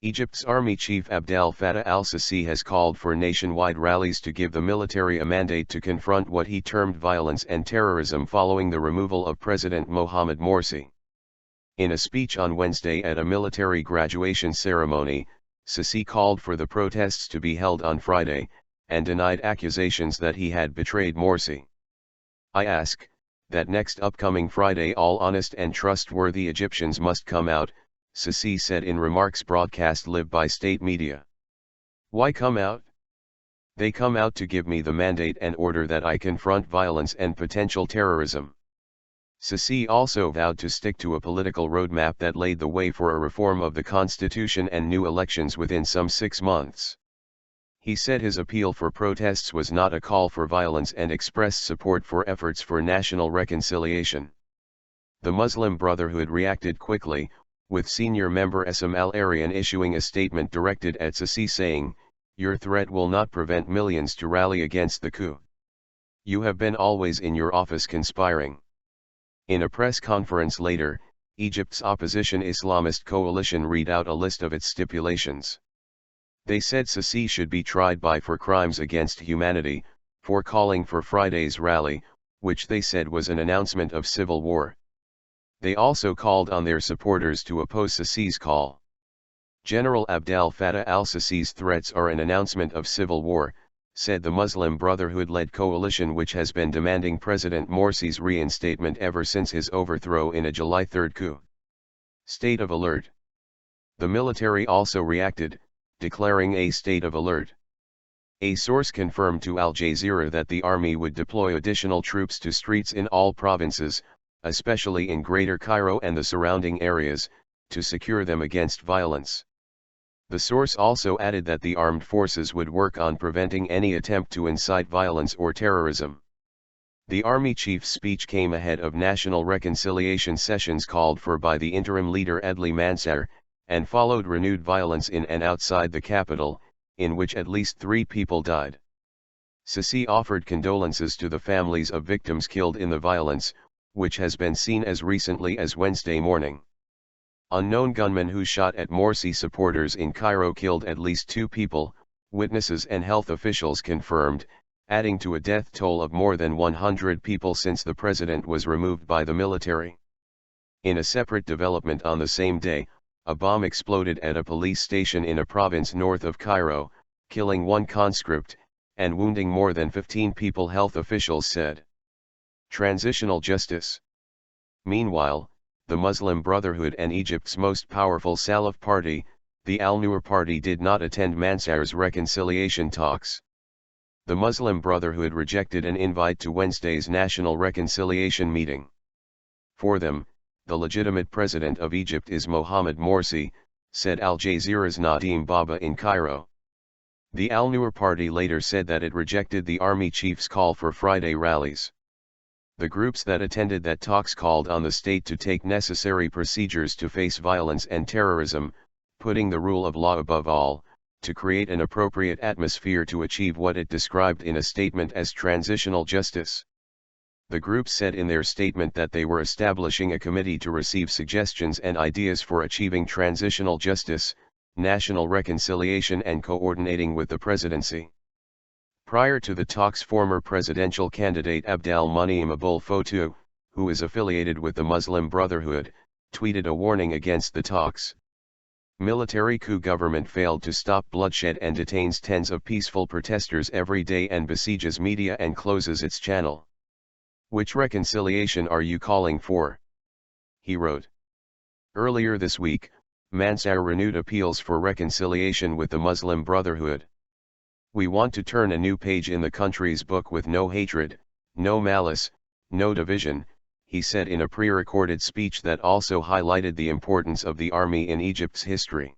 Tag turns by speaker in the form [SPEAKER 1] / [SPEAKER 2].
[SPEAKER 1] Egypt's army chief Abdel Fattah al-Sisi has called for nationwide rallies to give the military a mandate to confront what he termed violence and terrorism following the removal of President Mohamed Morsi. In a speech on Wednesday at a military graduation ceremony, Sisi called for the protests to be held on Friday, and denied accusations that he had betrayed Morsi. "I ask, that next upcoming Friday all honest and trustworthy Egyptians must come out," Sisi said in remarks broadcast live by state media. "Why come out? They come out to give me the mandate and order that I confront violence and potential terrorism." Sisi also vowed to stick to a political roadmap that laid the way for a reform of the constitution and new elections within some 6 months. He said his appeal for protests was not a call for violence and expressed support for efforts for national reconciliation. The Muslim Brotherhood reacted quickly, with senior member Essam al-Arian issuing a statement directed at Sisi saying, "Your threat will not prevent millions to rally against the coup. You have been always in your office conspiring." In a press conference later, Egypt's opposition Islamist coalition read out a list of its stipulations. They said Sisi should be tried for crimes against humanity, for calling for Friday's rally, which they said was an announcement of civil war. They also called on their supporters to oppose Sisi's call. General Abdel Fattah al-Sisi's threats are an announcement of civil war, said the Muslim Brotherhood-led coalition, which has been demanding President Morsi's reinstatement ever since his overthrow in a July 3 coup. State of alert. The military also reacted, declaring a state of alert. A source confirmed to Al Jazeera that the army would deploy additional troops to streets in all provinces, especially in Greater Cairo and the surrounding areas, to secure them against violence. The source also added that the armed forces would work on preventing any attempt to incite violence or terrorism. The army chief's speech came ahead of national reconciliation sessions called for by the interim leader Adli Mansour, and followed renewed violence in and outside the capital, in which at least 3 people died. Sisi offered condolences to the families of victims killed in the violence, which has been seen as recently as Wednesday morning. Unknown gunmen who shot at Morsi supporters in Cairo killed at least 2 people, witnesses and health officials confirmed, adding to a death toll of more than 100 people since the president was removed by the military. In a separate development on the same day, a bomb exploded at a police station in a province north of Cairo, killing 1 conscript, and wounding more than 15 people, health officials said. Transitional justice. Meanwhile, the Muslim Brotherhood and Egypt's most powerful Salaf party, the Al-Noor party, did not attend Mansour's reconciliation talks. The Muslim Brotherhood rejected an invite to Wednesday's national reconciliation meeting. For them, the legitimate president of Egypt is Mohamed Morsi, said Al Jazeera's Nadim Baba in Cairo. The Al-Noor party later said that it rejected the army chief's call for Friday rallies. The groups that attended that talks called on the state to take necessary procedures to face violence and terrorism, putting the rule of law above all, to create an appropriate atmosphere to achieve what it described in a statement as transitional justice. The groups said in their statement that they were establishing a committee to receive suggestions and ideas for achieving transitional justice, national reconciliation and coordinating with the presidency. Prior to the talks, former presidential candidate Abdel Fattah, who is affiliated with the Muslim Brotherhood, tweeted a warning against the talks. Military coup government failed to stop bloodshed and detains tens of peaceful protesters every day and besieges media and closes its channel. "Which reconciliation are you calling for?" he wrote. Earlier this week, Mansour renewed appeals for reconciliation with the Muslim Brotherhood. "We want to turn a new page in the country's book with no hatred, no malice, no division," he said in a pre-recorded speech that also highlighted the importance of the army in Egypt's history.